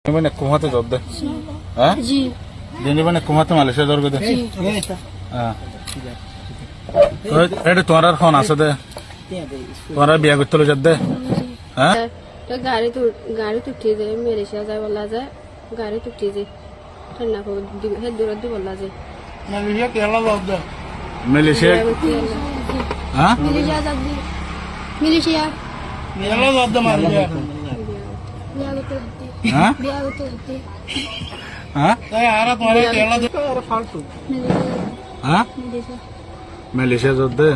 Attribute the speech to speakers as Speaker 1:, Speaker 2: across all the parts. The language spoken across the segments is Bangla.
Speaker 1: মানে কুমাতে জব দে হ্যাঁ জি দিনে মানে কুমাতে মালয়েশিয়া দরগ দে হ্যাঁ তো এটা তোমার আর ফোন আছে দে তোমার বিয়া করতে লই দে হ্যাঁ
Speaker 2: তো গাড়ি তো উঠিয়ে যায় মালয়েশিয়া যায় বলা যায় গাড়ি তো উঠিয়ে যায় ঠান্ডা করে হে দূর দি বলা যায়
Speaker 1: মালয়েশিয়া কেলা জব দে মালয়েশিয়া হ্যাঁ
Speaker 2: মালয়েশিয়া যাব দি মালয়েশিয়া
Speaker 1: কেলা জব দে মালয়েশিয়া
Speaker 2: বিয়া করতে
Speaker 1: হ্যাঁ
Speaker 2: বিয়া করতে
Speaker 1: হ্যাঁ তাই আর তোমার কেলা দে আর ফালতু হ্যাঁ মালয়েশিয়া জব দে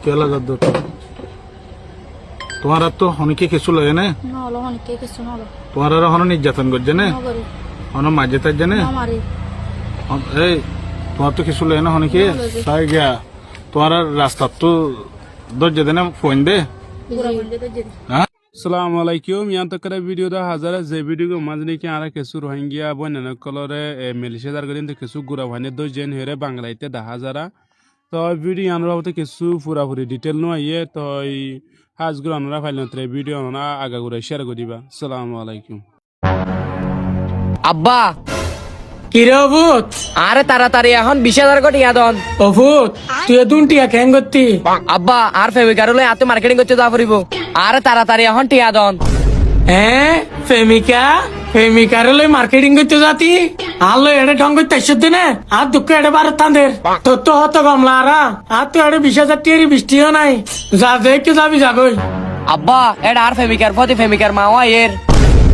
Speaker 1: কেলা জব দে তোমার তো হনিকে কিছু লয় না
Speaker 2: নলো হনিকে কিছু নলো
Speaker 1: তোমার আর হন নির্যাতন করছে না হন মাঝে তার জানে
Speaker 2: আমারে
Speaker 1: এই তোমার তো কিছু লয় না হনিকে তাই গিয়া তোমার আর রাস্তা তো দরজা দেনা ফোন দে হ্যাঁ
Speaker 3: আসসালামু আলাইকুম ইয়ান তকরা ভিডিও da হাজার যে ভিডিও को মাজনি কি আরা কেসু রোহিঙ্গা বনানা কলরে মালয়েশিয়া দার গদিন কেসু গুরা ভানে দো জেন হেরে বাংলাইতে 10000 তো ভিডিও আনরা হতে কেসু পুরা পুরি ডিটেল নো আইয়ে তো হাজ গুরা আনরা ফাইল নত্রে ভিডিও আনরা আগা গুরা শেয়ার করিবা আসসালামু আলাইকুম
Speaker 4: আব্বা
Speaker 5: কিরে অভূত
Speaker 4: আরে তাড়াতাড়ি এখন 20000 কোটি ইয়াদন
Speaker 5: অভূত তুই এতুন টিয়া কেন করতি
Speaker 4: আব্বা আর ফেবিকারলে আতে মার্কেটিং করতে যা পড়িব আরে তাড়াতাড়ি এখন টিয়া দন
Speaker 5: হ্যাঁ প্রেমিকার লই মার্কেটিং করতে যাতি আলো এড়ে ঢং করতে আসতে না আর দুঃখ এড়ে বারো তাঁদের তোর তো হতো কমলা আর তো এড়ে 20000 টিয়ারি বৃষ্টিও নাই যা দেখে যাবি যাগই
Speaker 4: আব্বা এড আর ফেবিকার প্রতি ফেমিকার মাওয়া এর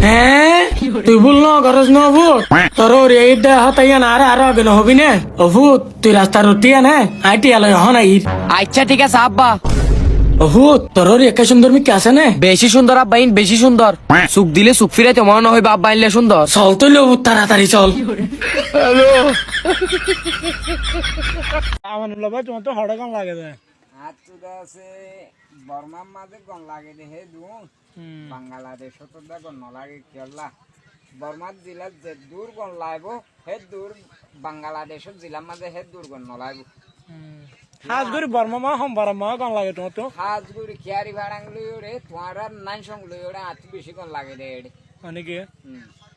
Speaker 5: হ্যাঁ তুই বল না গরজ না অভূত তোর এই দেহ তাই না আরে আগে হবি না অভূত তুই রাস্তা রুটিয়া না আইটি আলো হন আইর
Speaker 4: আচ্ছা ঠিক আছে আব্বা
Speaker 5: অভূত তোর একা সুন্দর মিকে আছে না
Speaker 4: বেশি সুন্দর আব্বা ইন বেশি সুন্দর সুখ দিলে সুখ ফিরে তো মনে হইবা আব্বা ইনলে সুন্দর
Speaker 5: চল তো অভূত তাড়াতাড়ি চল
Speaker 1: আমার লবা তোমার তো হড়া কম লাগে দে
Speaker 6: আতুদা আছে বর্মার মাঝে গন লাগে দে হে দু বাংলাদেশ তো দা গন লাগে কেলা বর্মার জেলার যে দূর গন লাইব হে দূর বাংলাদেশের জেলার মাঝে হে দূর গন লাইব
Speaker 5: হাজগুড়ি বর্মা মা হম বর্মা কম লাগে তোমার তো
Speaker 6: হাজগুড়ি খিয়ারি ভাড়াং লই রে তোমার নাইন সং লই রে আত বেশি গন লাগে দে এডে
Speaker 5: অনেকে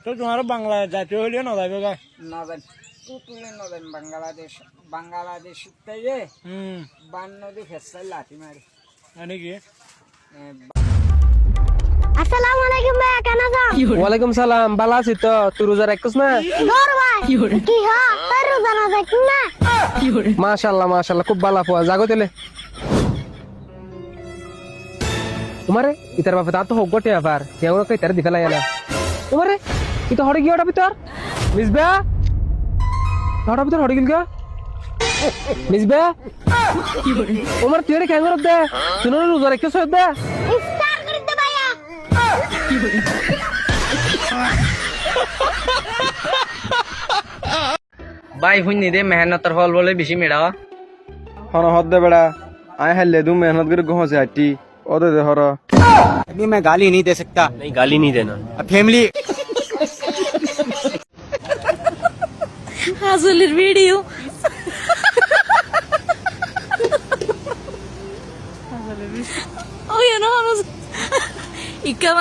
Speaker 5: তো তোমার বাংলা জাতীয় হইলেও না যাবে গা
Speaker 6: না জান তুতুলে না জান বাংলাদেশ তাইয়ে বান্নদি ফেসাল লাঠি মারি
Speaker 5: অনেকে
Speaker 2: আসসালামু আলাইকুম ভাই কেন আছো
Speaker 4: ওয়ালাইকুম সালাম বালা আছি তো তুই রোজা রাখছস না
Speaker 2: দূর ভাই কি হ্যাঁ তোর রোজা না যাক না
Speaker 4: মাশাআল্লাহ খুব ভালো পোয়া জাগো তেলে তোমারে ইতার বাপে তা তো হোক গটে আবার কেউ কই তার দিফালা না তোমারে ইতো হড়ে গিয়া ওটা ভিতর মিসবা ওটা ভিতর হড়ে গিল গা মিসবা ওমর তুই রে কেন করদ দে তুই রোজা রাখছস দে
Speaker 2: ইফতার করে দে ভাইয়া
Speaker 4: ভাই হুইনি দে মেহনতর ফল বলে বেশি মেড়াওয়া
Speaker 7: হন হদ দে বেড়া আয় হেলে দু मेहनत করে গহ से आटी ओदे दे हर
Speaker 8: अभी मैं गाली नहीं दे सकता
Speaker 3: नहीं गाली नहीं देना
Speaker 8: फैमिली
Speaker 2: হাজুলের ভিডিও ওই না ইকা